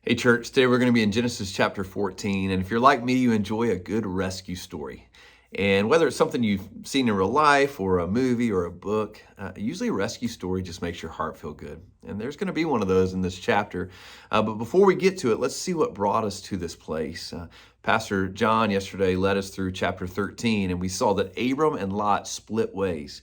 Hey church, today we're going to be in Genesis chapter 14, and if you're like me, you enjoy a good rescue story. And whether it's something you've seen in real life or a movie or a book, usually a rescue story just makes your heart feel good. And there's going to be one of those in this chapter. But before we get to it, let's see what brought us to this place. Pastor John yesterday led us through chapter 13, and we saw that Abram and Lot split ways.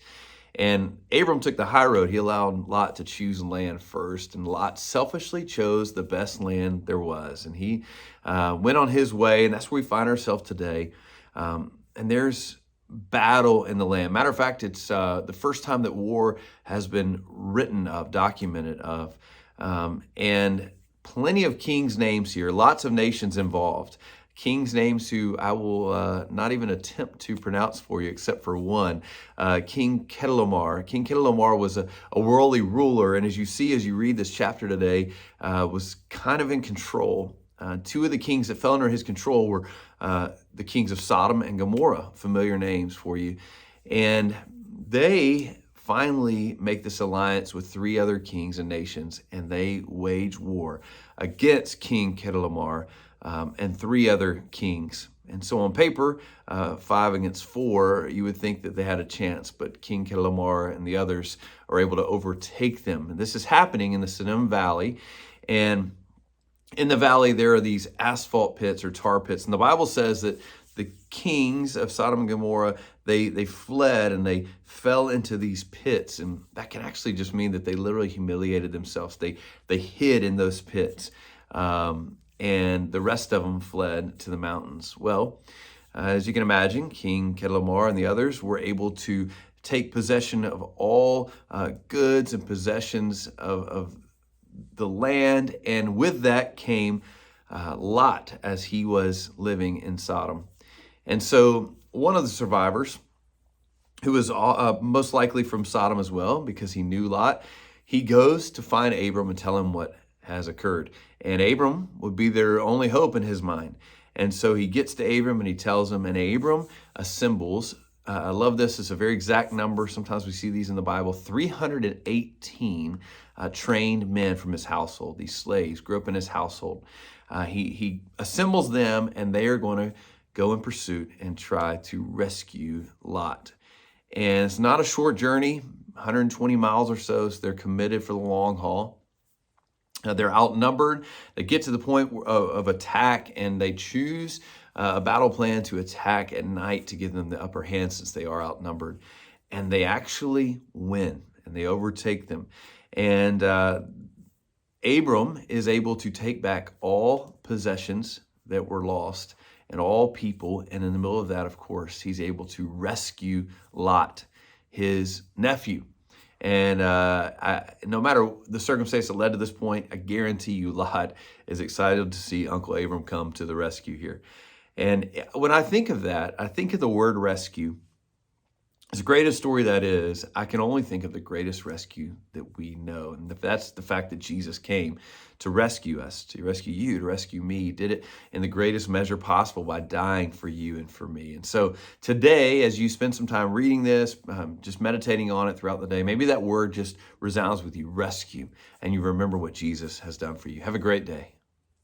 And Abram took the high road. He allowed Lot to choose land first, and Lot selfishly chose the best land there was. And he went on his way, and that's where we find ourselves today. And there's battle in the land. Matter of fact, it's the first time that war has been written of, documented of, and plenty of kings' names here, lots of nations involved. Kings' names who I will not even attempt to pronounce for you except for one, King Chedorlaomer. King Chedorlaomer was a worldly ruler, and as you read this chapter today, was kind of in control. Two of the kings that fell under his control were the kings of Sodom and Gomorrah, familiar names for you. And they finally make this alliance with three other kings and nations, and they wage war against King Chedorlaomer and three other kings. And so on paper, 5 against 4, you would think that they had a chance, but King Chedorlaomer and the others are able to overtake them. And this is happening in the Siddim Valley, and in the valley, there are these asphalt pits or tar pits. And the Bible says that the kings of Sodom and Gomorrah, they fled and they fell into these pits. And that can actually just mean that they literally humiliated themselves. They hid in those pits. And the rest of them fled to the mountains. Well, as you can imagine, King Chedorlaomer and the others were able to take possession of all goods and possessions of the land, and with that came Lot as he was living in Sodom. And so one of the survivors, who was most likely from Sodom as well, because he knew Lot, he goes to find Abram and tell him what has occurred. And Abram would be their only hope in his mind. And so he gets to Abram and he tells him, and Abram assembles, I love this, it's a very exact number. Sometimes we see these in the Bible, 318 trained men from his household. These slaves grew up in his household. He assembles them, and they are going to go in pursuit and try to rescue Lot. And it's not a short journey, 120 miles or so, so they're committed for the long haul. They're outnumbered. They get to the point of attack, and they choose a battle plan to attack at night to give them the upper hand since they are outnumbered. And they actually win, and they overtake them. And Abram is able to take back all possessions that were lost and all people. And in the middle of that, of course, he's able to rescue Lot, his nephew. And no matter the circumstance that led to this point, I guarantee you Lot is excited to see Uncle Abram come to the rescue here. And when I think of that, I think of the word rescue. As great a story that is, I can only think of the greatest rescue that we know. And that's the fact that Jesus came to rescue us, to rescue you, to rescue me. He did it in the greatest measure possible by dying for you and for me. And so today, as you spend some time reading this, just meditating on it throughout the day, maybe that word just resounds with you, rescue, and you remember what Jesus has done for you. Have a great day.